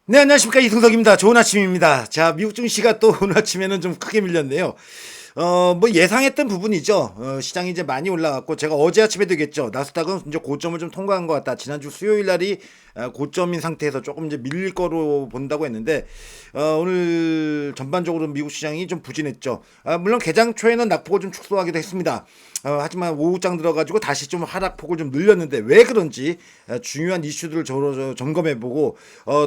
네, 안녕하십니까. 이승석입니다. 좋은 아침입니다. 자, 미국 증시가 또 오늘 아침에는 좀 크게 밀렸네요. 뭐 예상했던 부분이죠. 시장이 이제 많이 올라갔고, 제가 어제 아침에도 얘기했죠. 나스닥은 이제 고점을 좀 통과한 것 같다. 지난주 수요일 날이 고점인 상태에서 조금 이제 밀릴 거로 본다고 했는데, 오늘 전반적으로 미국 시장이 좀 부진했죠. 물론 개장 초에는 낙폭을 좀 축소하기도 했습니다. 하지만 오후장 들어가지고 다시 좀 하락폭을 좀 늘렸는데 왜 그런지 중요한 이슈들을 점검해보고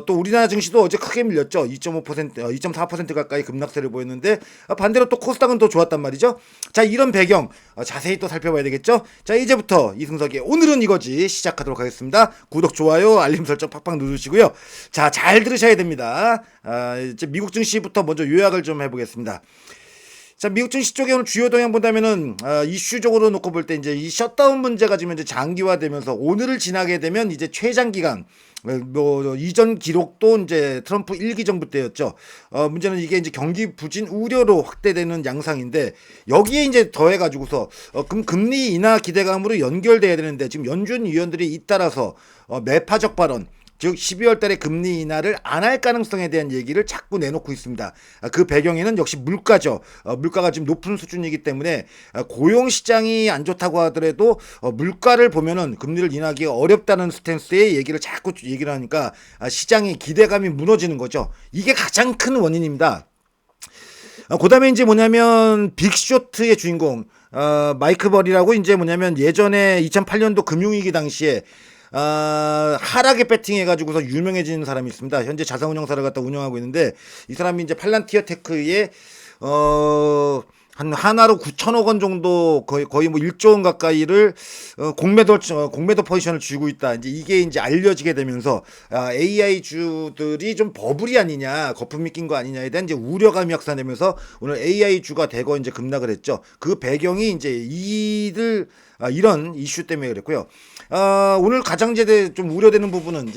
또 우리나라 증시도 어제 크게 밀렸죠. 2.5%, 2.4% 가까이 급락세를 보였는데 반대로 또 코스닥은 또 좋았단 말이죠. 자, 이런 배경 자세히 또 살펴봐야 되겠죠. 자, 이제부터 이승석의 오늘은 이거지 시작하도록 하겠습니다. 구독, 좋아요, 알림 설정 팍팍 누르시고요. 자, 잘 들으셔야 됩니다. 이제 미국 증시부터 먼저 요약을 좀 해보겠습니다. 자, 미국 증시 쪽에 오늘 주요 동향 본다면은 이슈적으로 놓고 볼 때 이제 이 셧다운 문제가 지금 이제 장기화되면서 오늘을 지나게 되면 이제 최장 기간 뭐 이전 기록도 이제 트럼프 1기 정부 때였죠. 문제는 이게 이제 경기 부진 우려로 확대되는 양상인데 여기에 이제 더해 가지고서 그럼 금리 인하 기대감으로 연결돼야 되는데 지금 연준 위원들이 잇따라서 매파적 발언 즉 12월 달에 금리 인하를 안 할 가능성에 대한 얘기를 자꾸 내놓고 있습니다. 그 배경에는 역시 물가죠. 물가가 지금 높은 수준이기 때문에 고용 시장이 안 좋다고 하더라도 물가를 보면은 금리를 인하하기가 어렵다는 스탠스의 얘기를 자꾸 얘기를 하니까 시장의 기대감이 무너지는 거죠. 이게 가장 큰 원인입니다. 그다음에 이제 뭐냐면 빅쇼트의 주인공 마이크 버리라고 이제 뭐냐면 예전에 2008년도 금융위기 당시에 하락에 배팅해가지고서 유명해진 사람이 있습니다. 현재 자산운용사를 갖다 운영하고 있는데 이 사람이 이제 팔란티어 테크의 한 하나로 9천억 원 정도 거의 뭐 1조 원 가까이를 공매도 포지션을 쥐고 있다. 이제 이게 이제 알려지게 되면서 AI 주들이 좀 버블이 아니냐, 거품이 낀 거 아니냐에 대한 이제 우려감이 확산되면서 오늘 AI 주가 대거 이제 급락을 했죠. 그 배경이 이제 이런 이슈 때문에 그랬고요. 오늘 가장 좀 우려되는 부분은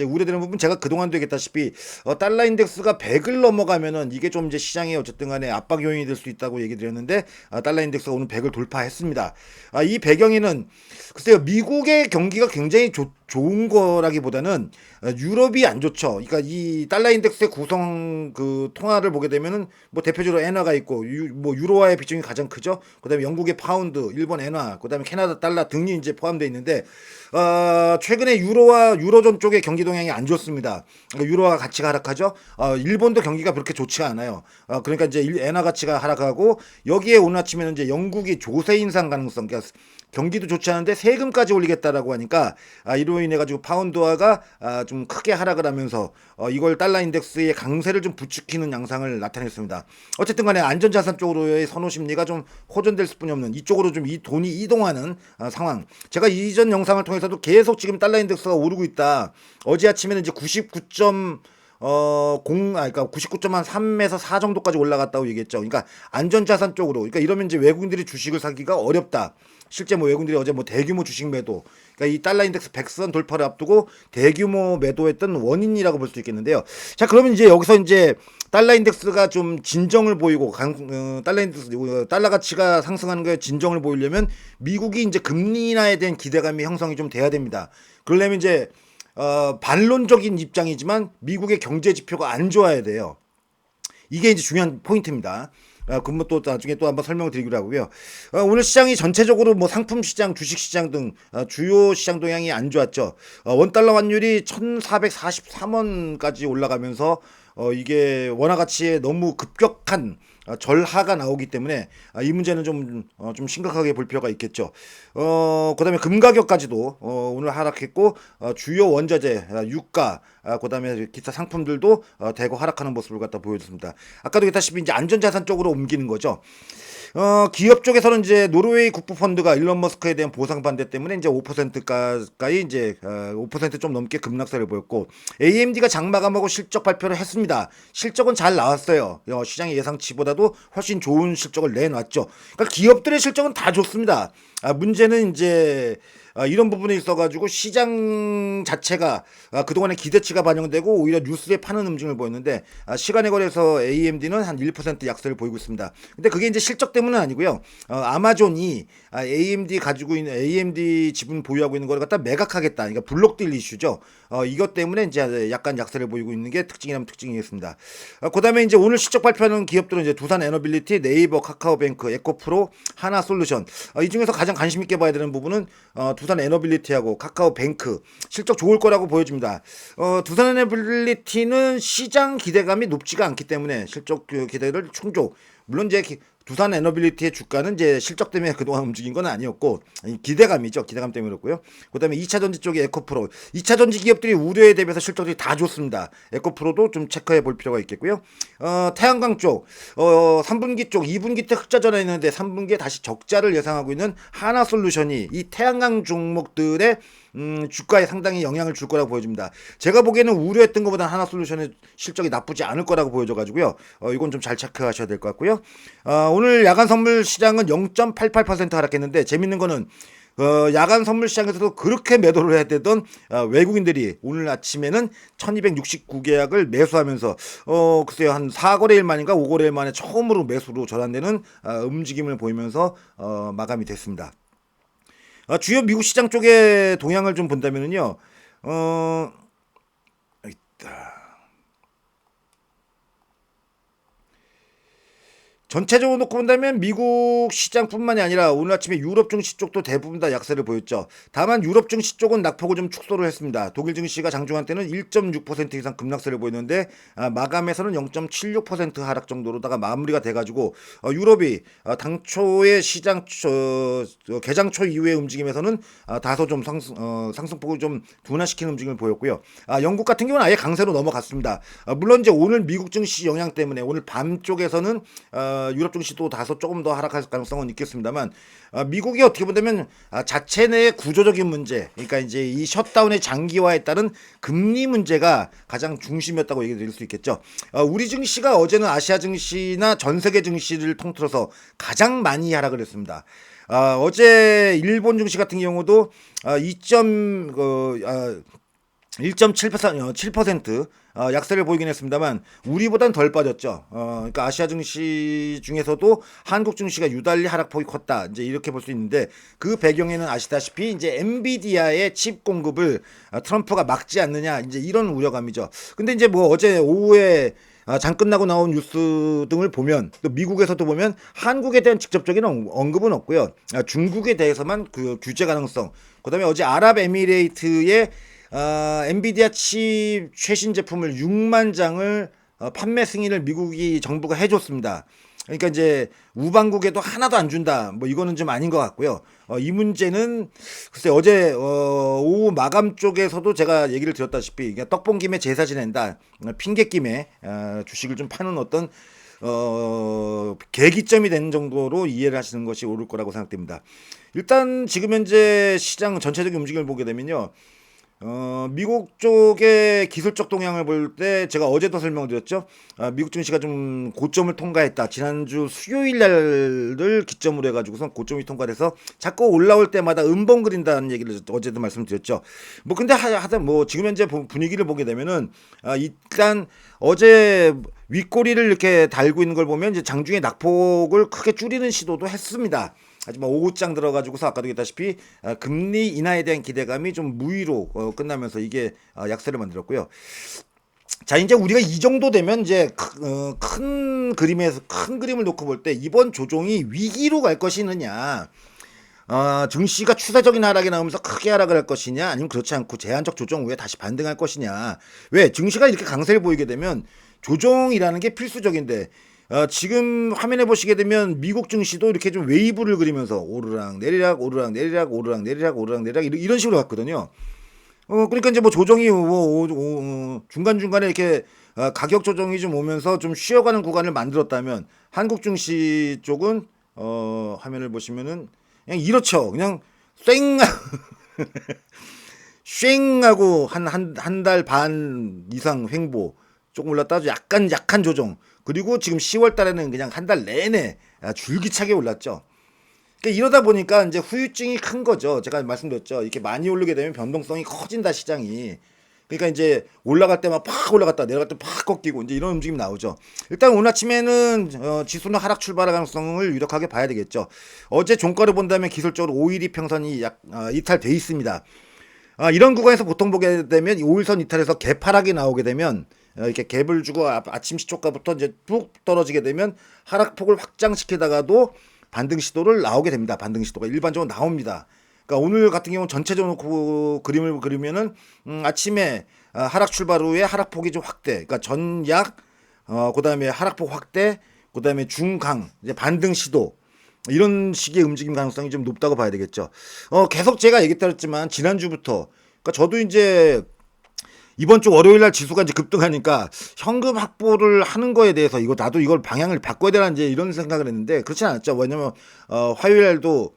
제가 그동안도 얘기했다시피 달러 인덱스가 100을 넘어가면은 이게 좀 이제 시장에 어쨌든 간에 압박 요인이 될 수 있다고 얘기 드렸는데 달러 인덱스가 오늘 100을 돌파했습니다. 이 배경에는 글쎄요, 미국의 경기가 굉장히 좋은 거라기보다는 유럽이 안 좋죠. 그러니까 이 달러 인덱스의 구성 그 통화를 보게 되면은 뭐 대표적으로 엔화가 있고 뭐 유로화의 비중이 가장 크죠. 그다음에 영국의 파운드, 일본 엔화, 그다음에 캐나다 달러 등이 이제 포함되어 있는데 최근에 유로존 쪽의 경기 동향이 안 좋습니다. 그러니까 유로화 가치가 하락하죠. 일본도 경기가 그렇게 좋지가 않아요. 그러니까 이제 엔화 가치가 하락하고 여기에 오늘 아침에는 이제 영국이 조세 인상 가능성, 그러니까 경기도 좋지 않은데 세금까지 올리겠다라고 하니까 이로 인해 가지고 파운드화가 좀 크게 하락을 하면서 이걸 달러 인덱스의 강세를 좀 부추기는 양상을 나타냈습니다. 어쨌든 간에 안전자산 쪽으로의 선호 심리가 좀 호전될 수뿐이 없는 이쪽으로 좀 이 돈이 이동하는 상황. 제가 이전 영상을 통해서도 계속 지금 달러 인덱스가 오르고 있다. 어제 아침에는 이제 99.3에서 4 정도까지 올라갔다고 얘기했죠. 그러니까 안전자산 쪽으로. 그러니까 이러면 이제 외국인들이 주식을 사기가 어렵다. 실제 뭐 외국인들이 어제 뭐 대규모 주식 매도, 그러니까 이 달러 인덱스 100선 돌파를 앞두고 대규모 매도했던 원인이라고 볼 수 있겠는데요. 자, 그러면 이제 여기서 이제 달러 인덱스가 좀 진정을 보이고 달러 가치가 상승하는 거에 진정을 보이려면 미국이 이제 금리 인하에 대한 기대감이 형성이 좀 돼야 됩니다. 그러려면 이제 반론적인 입장이지만 미국의 경제 지표가 안 좋아야 돼요. 이게 이제 중요한 포인트입니다. 그건 또 나중에 또 한번 설명을 드리기로 하고요. 오늘 시장이 전체적으로 뭐 상품 시장, 주식 시장 등 주요 시장 동향이 안 좋았죠. 원달러 환율이 1,443원까지 올라가면서 이게 원화 가치에 너무 급격한 절하가 나오기 때문에 이 문제는 좀 심각하게 볼 필요가 있겠죠. 그다음에 금 가격까지도 오늘 하락했고 주요 원자재, 유가, 그다음에 기타 상품들도 대거 하락하는 모습을 갖다 보여줬습니다. 아까도 얘기했다시피 이제 안전자산 쪽으로 옮기는 거죠. 기업 쪽에서는 이제 노르웨이 국부펀드가 일론 머스크에 대한 보상 반대 때문에 이제 5% 가까이 이제 5%좀 넘게 급락세를 보였고 AMD가 장마감하고 실적 발표를 했습니다. 실적은 잘 나왔어요. 시장의 예상치보다도 훨씬 좋은 실적을 내놨죠. 그러니까 기업들의 실적은 다 좋습니다. 문제는 이제 이런 부분에 있어가지고 시장 자체가 그동안의 기대치가 반영되고 오히려 뉴스에 파는 움직임을 보였는데 시간에 걸려서 AMD는 한 1% 약세를 보이고 있습니다. 근데 그게 이제 실적 때문은 아니고요. 아마존이 AMD 가지고 있는 AMD 지분 보유하고 있는 걸 갖다 매각하겠다. 그러니까 블록딜 이슈죠. 이것 때문에 이제 약간 약세를 보이고 있는 게 특징이라면 특징이겠습니다. 그다음에 이제 오늘 실적 발표하는 기업들은 이제 두산 에너빌리티, 네이버, 카카오뱅크, 에코프로, 하나솔루션. 이 중에서 가장 관심 있게 봐야 되는 부분은 두산 에너빌리티하고 카카오뱅크 실적 좋을 거라고 보여집니다. 두산 에너빌리티는 시장 기대감이 높지가 않기 때문에 실적 기대를 충족. 물론 이제 두산 에너빌리티의 주가는 이제 실적 때문에 그동안 움직인 건 아니었고 기대감이죠. 기대감 때문에 그렇고요. 그다음에 2차 전지 쪽에 에코프로, 2차 전지 기업들이 우려에 대비해서 실적이 다 좋습니다. 에코프로도 좀 체크해 볼 필요가 있겠고요. 태양광 쪽, 3분기 쪽, 2분기 때 흑자 전환했는데 3분기에 다시 적자를 예상하고 있는 하나솔루션이 이 태양광 종목들의 주가에 상당히 영향을 줄 거라고 보여집니다. 제가 보기에는 우려했던 것보다 하나솔루션의 실적이 나쁘지 않을 거라고 보여져가지고요. 이건 좀 잘 체크하셔야 될 것 같고요. 오늘 야간 선물 시장은 0.88% 하락했는데 재밌는 거는 야간 선물 시장에서도 그렇게 매도를 해야 되던 외국인들이 오늘 아침에는 1269계약을 매수하면서 글쎄요 한 4거래일 만인가 5거래일 만에 처음으로 매수로 전환되는 움직임을 보이면서 마감이 됐습니다. 주요 미국 시장 쪽의 동향을 좀 본다면은요, 전체적으로 놓고 본다면 미국 시장뿐만이 아니라 오늘 아침에 유럽 증시 쪽도 대부분 다 약세를 보였죠. 다만 유럽 증시 쪽은 낙폭을 좀 축소를 했습니다. 독일 증시가 장중한 때는 1.6% 이상 급락세를 보였는데 마감에서는 0.76% 하락 정도로다가 마무리가 돼가지고 유럽이 당초의 시장 개장 초 이후의 움직임에서는 다소 좀 상승폭을 좀 둔화시키는 움직임을 보였고요. 영국 같은 경우는 아예 강세로 넘어갔습니다. 물론 이제 오늘 미국 증시 영향 때문에 오늘 밤 쪽에서는 유럽 증시도 다소 조금 더 하락할 가능성은 있겠습니다만 미국이 어떻게 보면 자체 내의 구조적인 문제, 그러니까 이제 이 셧다운의 장기화에 따른 금리 문제가 가장 중심이었다고 얘기 드릴 수 있겠죠. 우리 증시가 어제는 아시아 증시나 전 세계 증시를 통틀어서 가장 많이 하락을 했습니다. 어제 일본 증시 같은 경우도 1.7% 약세를 보이긴 했습니다만 우리보단 덜 빠졌죠. 그러니까 아시아 증시 중에서도 한국 증시가 유달리 하락폭이 컸다. 이제 이렇게 볼 수 있는데 그 배경에는 아시다시피 이제 엔비디아의 칩 공급을 트럼프가 막지 않느냐 이제 이런 우려감이죠. 근데 이제 뭐 어제 오후에 장 끝나고 나온 뉴스 등을 보면 또 미국에서도 보면 한국에 대한 직접적인 언급은 없고요. 중국에 대해서만 그 규제 가능성. 그다음에 어제 아랍에미레이트의 엔비디아 칩 최신 제품을 6만 장을 판매 승인을 미국이 정부가 해줬습니다. 그러니까 이제 우방국에도 하나도 안 준다. 뭐 이거는 좀 아닌 것 같고요. 이 문제는 글쎄 어제 오후 마감 쪽에서도 제가 얘기를 드렸다시피 떡 본 김에 제사 지낸다. 핑계김에 주식을 좀 파는 어떤 계기점이 되는 정도로 이해를 하시는 것이 옳을 거라고 생각됩니다. 일단 지금 현재 시장 전체적인 움직임을 보게 되면요. 미국 쪽의 기술적 동향을 볼 때 제가 어제도 설명을 드렸죠. 미국 증시가 좀 고점을 통과했다. 지난주 수요일 날을 기점으로 해가지고선 고점이 통과돼서 자꾸 올라올 때마다 음봉 그린다는 얘기를 어제도 말씀드렸죠. 뭐 근데 하여튼 뭐 지금 현재 분위기를 보게 되면은 일단 어제 윗꼬리를 이렇게 달고 있는 걸 보면 이제 장중에 낙폭을 크게 줄이는 시도도 했습니다. 하지만 오후장 들어가지고서 아까도 얘기했다시피 금리 인하에 대한 기대감이 좀 무위로 끝나면서 이게 약세를 만들었고요. 자 이제 우리가 이 정도 되면 이제 큰 그림에서 큰 그림을 놓고 볼 때 이번 조정이 위기로 갈 것이느냐, 증시가 추세적인 하락이 나오면서 크게 하락을 할 것이냐, 아니면 그렇지 않고 제한적 조정 후에 다시 반등할 것이냐. 왜 증시가 이렇게 강세를 보이게 되면 조정이라는 게 필수적인데. 지금 화면에 보시게 되면 미국 증시도 이렇게 좀 웨이브를 그리면서 오르락 내리락 오르락 내리락 오르락 내리락 오르락 내리락 이런 식으로 갔거든요. 그러니까 이제 뭐 조정이 중간중간에 이렇게 가격 조정이 좀 오면서 좀 쉬어가는 구간을 만들었다면 한국 증시 쪽은 화면을 보시면은 그냥 이렇죠. 그냥 쌩 쉥하고 한 달 반 이상 횡보, 조금 올랐다 아주 약한 조정. 그리고 지금 10월 달에는 그냥 한 달 내내 줄기차게 올랐죠. 그러니까 이러다 보니까 이제 후유증이 큰 거죠. 제가 말씀드렸죠. 이렇게 많이 오르게 되면 변동성이 커진다 시장이. 그러니까 이제 올라갈 때만 팍 올라갔다 내려갈 때 팍 꺾이고 이제 이런 움직임이 나오죠. 일단 오늘 아침에는 지수는 하락 출발할 가능성을 유력하게 봐야 되겠죠. 어제 종가를 본다면 기술적으로 5일 이평선이 이탈돼 있습니다. 이런 구간에서 보통 보게 되면 이 5일선 이탈에서 갭하락이 나오게 되면 이렇게 갭을 주고 아침 시초가부터 이제 쭉 떨어지게 되면 하락폭을 확장시키다가도 반등 시도를 나오게 됩니다. 반등 시도가 일반적으로 나옵니다. 그러니까 오늘 같은 경우는 전체적으로 그림을 그리면은 아침에 하락 출발 후에 하락폭이 좀 확대. 그러니까 전약 그다음에 하락폭 확대, 그다음에 중강 이제 반등 시도 이런 식의 움직임 가능성이 좀 높다고 봐야 되겠죠. 계속 제가 얘기했지만 지난주부터 그러니까 저도 이제 이번 주 월요일 날 지수가 이제 급등하니까 현금 확보를 하는 거에 대해서 이거 나도 이걸 방향을 바꿔야 되나 이제 이런 생각을 했는데 그렇지 않았죠. 왜냐면 화요일 날도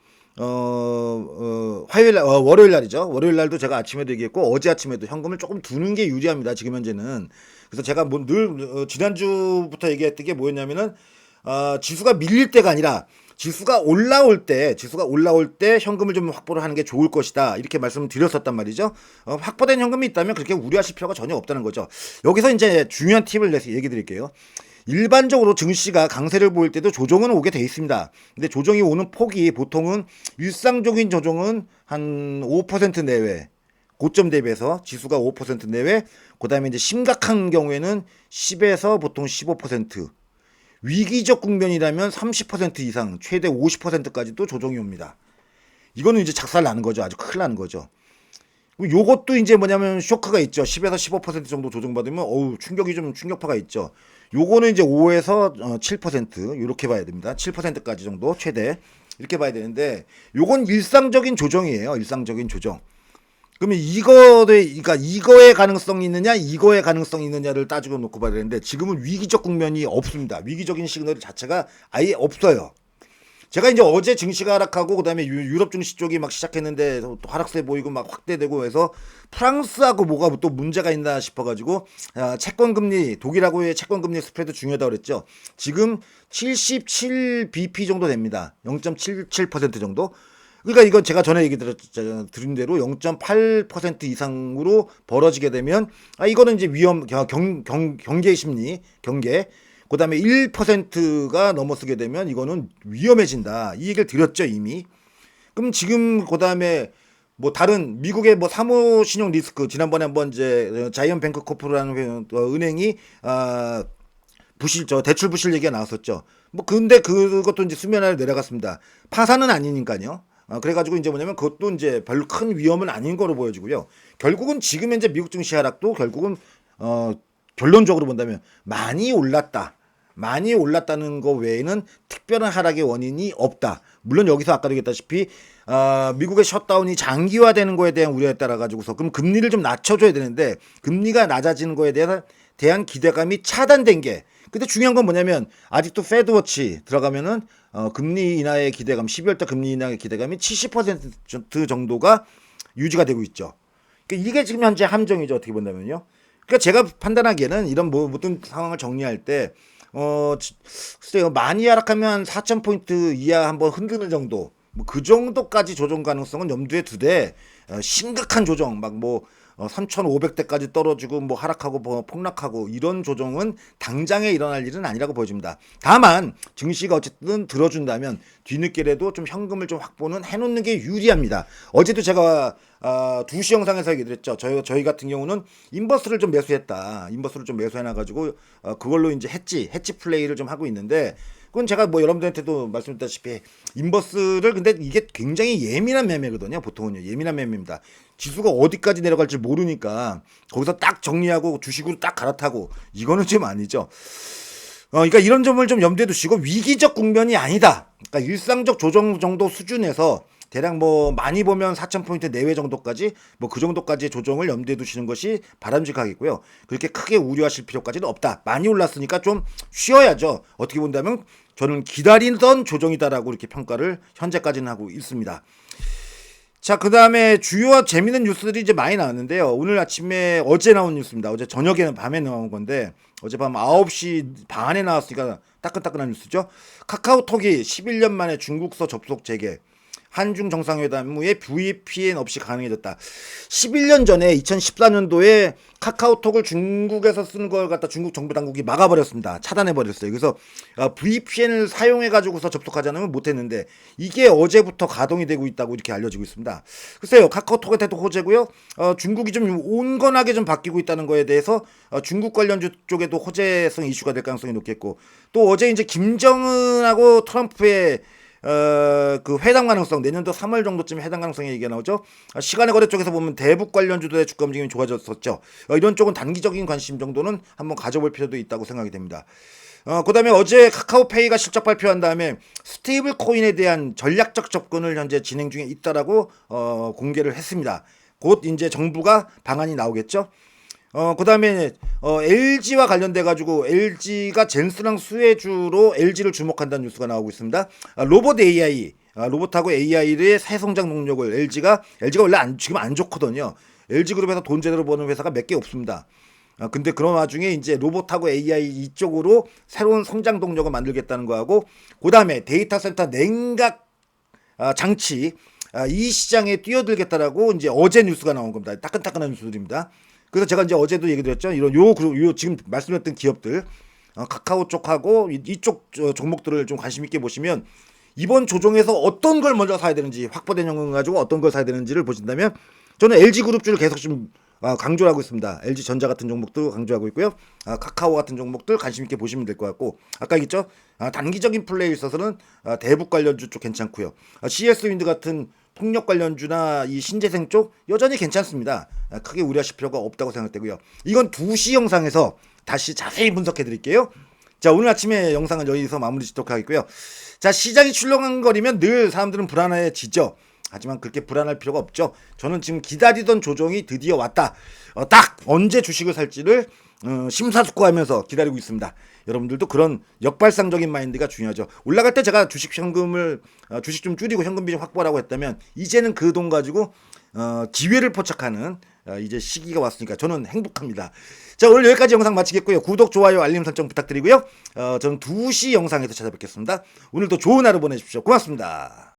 화요일 날 월요일 날이죠. 월요일 날도 제가 아침에도 얘기했고 어제 아침에도 현금을 조금 두는 게 유리합니다. 지금 현재는. 그래서 제가 뭐 늘 지난주부터 얘기했던 게 뭐였냐면은 지수가 밀릴 때가 아니라 지수가 올라올 때 현금을 좀 확보를 하는 게 좋을 것이다. 이렇게 말씀을 드렸었단 말이죠. 확보된 현금이 있다면 그렇게 우려하실 필요가 전혀 없다는 거죠. 여기서 이제 중요한 팁을 내서 얘기 드릴게요. 일반적으로 증시가 강세를 보일 때도 조정은 오게 돼 있습니다. 근데 조정이 오는 폭이 보통은 일상적인 조정은 한 5% 내외. 고점 대비해서 지수가 5% 내외. 그다음에 이제 심각한 경우에는 10에서 보통 15%. 위기적 국면이라면 30% 이상, 최대 50%까지도 조정이 옵니다. 이거는 이제 작살 나는 거죠. 아주 큰일 나는 거죠. 요것도 이제 뭐냐면 쇼크가 있죠. 10에서 15% 정도 조정받으면 어우 충격이 좀 충격파가 있죠. 요거는 이제 5에서 7% 이렇게 봐야 됩니다. 7%까지 정도 최대 이렇게 봐야 되는데 요건 일상적인 조정이에요. 일상적인 조정. 그러면 그러니까 이거의 가능성이 있느냐, 이거의 가능성이 있느냐를 따지고 놓고 봐야 되는데 지금은 위기적 국면이 없습니다. 위기적인 시그널 자체가 아예 없어요. 제가 이제 어제 증시가 하락하고 그다음에 유럽 증시 쪽이 막 시작했는데 또 하락세 보이고 막 확대되고 해서 프랑스하고 뭐가 또 문제가 있나 싶어가지고 채권 금리 독일하고의 채권 금리 스프레드 중요하다고 그랬죠. 지금 77bp 정도 됩니다. 0.77% 정도. 그러니까 이건 제가 전에 얘기 드린 대로 0.8% 이상으로 벌어지게 되면 이거는 이제 경계 심리, 경계. 그다음에 1%가 넘어서게 되면 이거는 위험해진다. 이 얘기를 드렸죠, 이미. 그럼 지금 그다음에 뭐 다른 미국의 뭐 사모 신용 리스크 지난번에 한번 이제 자이언뱅크 코프라는 은행이 대출 부실 얘기가 나왔었죠. 뭐 근데 그것도 이제 수면 아래 내려갔습니다. 파산은 아니니까요. 그래가지고 이제 뭐냐면 그것도 이제 별로 큰 위험은 아닌 거로 보여지고요. 결국은 지금 현재 미국 증시 하락도 결국은 결론적으로 본다면 많이 올랐다는 거 외에는 특별한 하락의 원인이 없다. 물론 여기서 아까도 얘기했다시피 미국의 셧다운이 장기화되는 거에 대한 우려에 따라 가지고서 그럼 금리를 좀 낮춰줘야 되는데 금리가 낮아지는 거에 대한 기대감이 차단된 게 근데 중요한 건 뭐냐면 아직도 페드워치 들어가면은 금리 인하의 기대감 12월달 금리 인하의 기대감이 70% 정도가 유지가 되고 있죠. 그러니까 이게 지금 현재 함정이죠. 어떻게 본다면요. 그러니까 제가 판단하기에는 이런 모든 상황을 정리할 때 글쎄요 많이 하락하면 4,000포인트 이하 한번 흔드는 정도 뭐 그 정도까지 조정 가능성은 염두에 두되 심각한 조정 막 뭐 3,500대까지 떨어지고 뭐 하락하고 뭐 폭락하고 이런 조정은 당장에 일어날 일은 아니라고 보여집니다. 다만 증시가 어쨌든 들어준다면 뒤늦게라도 좀 현금을 좀 확보는 해놓는 게 유리합니다. 어제도 제가 2시 영상에서 얘기했죠. 저희 같은 경우는 인버스를 좀 매수했다. 인버스를 좀 매수해놔가지고 그걸로 이제 해치 플레이를 좀 하고 있는데 그건 제가 뭐 여러분들한테도 말씀드렸다시피 인버스를 근데 이게 굉장히 예민한 매매거든요. 보통은요. 예민한 매매입니다. 지수가 어디까지 내려갈지 모르니까 거기서 딱 정리하고 주식으로 딱 갈아타고 이거는 좀 아니죠. 그러니까 이런 점을 좀 염두에 두시고 위기적 국면이 아니다. 그러니까 일상적 조정 정도 수준에서 대략 뭐 많이 보면 4,000포인트 내외 정도까지 뭐 그 정도까지의 조정을 염두에 두시는 것이 바람직하겠고요. 그렇게 크게 우려하실 필요까지는 없다. 많이 올랐으니까 좀 쉬어야죠. 어떻게 본다면 저는 기다리던 조정이다라고 이렇게 평가를 현재까지는 하고 있습니다. 자, 그 다음에 주요 재밌는 뉴스들이 이제 많이 나왔는데요. 오늘 아침에 어제 나온 뉴스입니다. 어제 저녁에는 밤에 나온 건데 어젯밤 9시 반에 나왔으니까 따끈따끈한 뉴스죠. 카카오톡이 11년 만에 중국서 접속 재개. 한중 정상회담 후에 VPN 없이 가능해졌다. 11년 전에 2014년도에 카카오톡을 중국에서 쓰는 걸 갖다 중국 정부 당국이 막아버렸습니다. 차단해버렸어요. 그래서 VPN을 사용해가지고서 접속하지 않으면 못했는데 이게 어제부터 가동이 되고 있다고 이렇게 알려지고 있습니다. 글쎄요, 카카오톡의 태도 호재고요. 중국이 좀 온건하게 좀 바뀌고 있다는 거에 대해서 중국 관련주 쪽에도 호재성 이슈가 될 가능성이 높겠고, 또 어제 이제 김정은하고 트럼프의 그 회담 가능성, 내년도 3월 정도쯤에 회담 가능성이 얘기가 나오죠. 시간의 거래 쪽에서 보면 대북 관련주들의 주가 움직임이 좋아졌었죠. 이런 쪽은 단기적인 관심 정도는 한번 가져볼 필요도 있다고 생각이 됩니다. 그 다음에 어제 카카오페이가 실적 발표한 다음에 스테이블 코인에 대한 전략적 접근을 현재 진행 중에 있다라고 공개를 했습니다. 곧 이제 정부가 방안이 나오겠죠. 그 다음에, LG와 관련돼가지고, LG가 젠스랑 수혜주로 LG를 주목한다는 뉴스가 나오고 있습니다. 로봇 AI, 로봇하고 AI의 새 성장 동력을 LG가 원래 지금 안 좋거든요. LG그룹에서 돈 제대로 버는 회사가 몇 개 없습니다. 근데 그런 와중에 이제 로봇하고 AI 이쪽으로 새로운 성장 동력을 만들겠다는 거하고, 그 다음에 데이터 센터 냉각 장치, 이 시장에 뛰어들겠다라고 이제 어제 뉴스가 나온 겁니다. 따끈따끈한 뉴스들입니다. 그래서 제가 이제 어제도 얘기 드렸죠. 이런 요 지금 말씀드렸던 기업들, 카카오 쪽하고 이쪽 종목들을 좀 관심 있게 보시면 이번 조정에서 어떤 걸 먼저 사야 되는지, 확보된 현금 가지고 어떤 걸 사야 되는지를 보신다면 저는 LG그룹주를 계속 좀 강조를 하고 있습니다. LG전자 같은 종목도 강조하고 있고요. 카카오 같은 종목들 관심 있게 보시면 될 것 같고, 아까 얘기했죠. 단기적인 플레이에 있어서는 대북 관련주 쪽 괜찮고요. CS윈드 같은 폭력 관련주나 이 신재생 쪽 여전히 괜찮습니다. 크게 우려하실 필요가 없다고 생각되고요. 이건 2시 영상에서 다시 자세히 분석해 드릴게요. 자, 오늘 아침에 영상은 여기서 마무리 짓도록 하겠고요. 자, 시장이 출렁거리면 늘 사람들은 불안해지죠. 하지만 그렇게 불안할 필요가 없죠. 저는 지금 기다리던 조정이 드디어 왔다. 딱 언제 주식을 살지를 심사숙고하면서 기다리고 있습니다. 여러분들도 그런 역발상적인 마인드가 중요하죠. 올라갈 때 제가 주식 좀 줄이고 현금 비중 확보하라고 했다면 이제는 그 돈 가지고 기회를 포착하는 이제 시기가 왔으니까 저는 행복합니다. 자, 오늘 여기까지 영상 마치겠고요. 구독, 좋아요, 알림 설정 부탁드리고요. 저는 2시 영상에서 찾아뵙겠습니다. 오늘도 좋은 하루 보내십시오. 고맙습니다.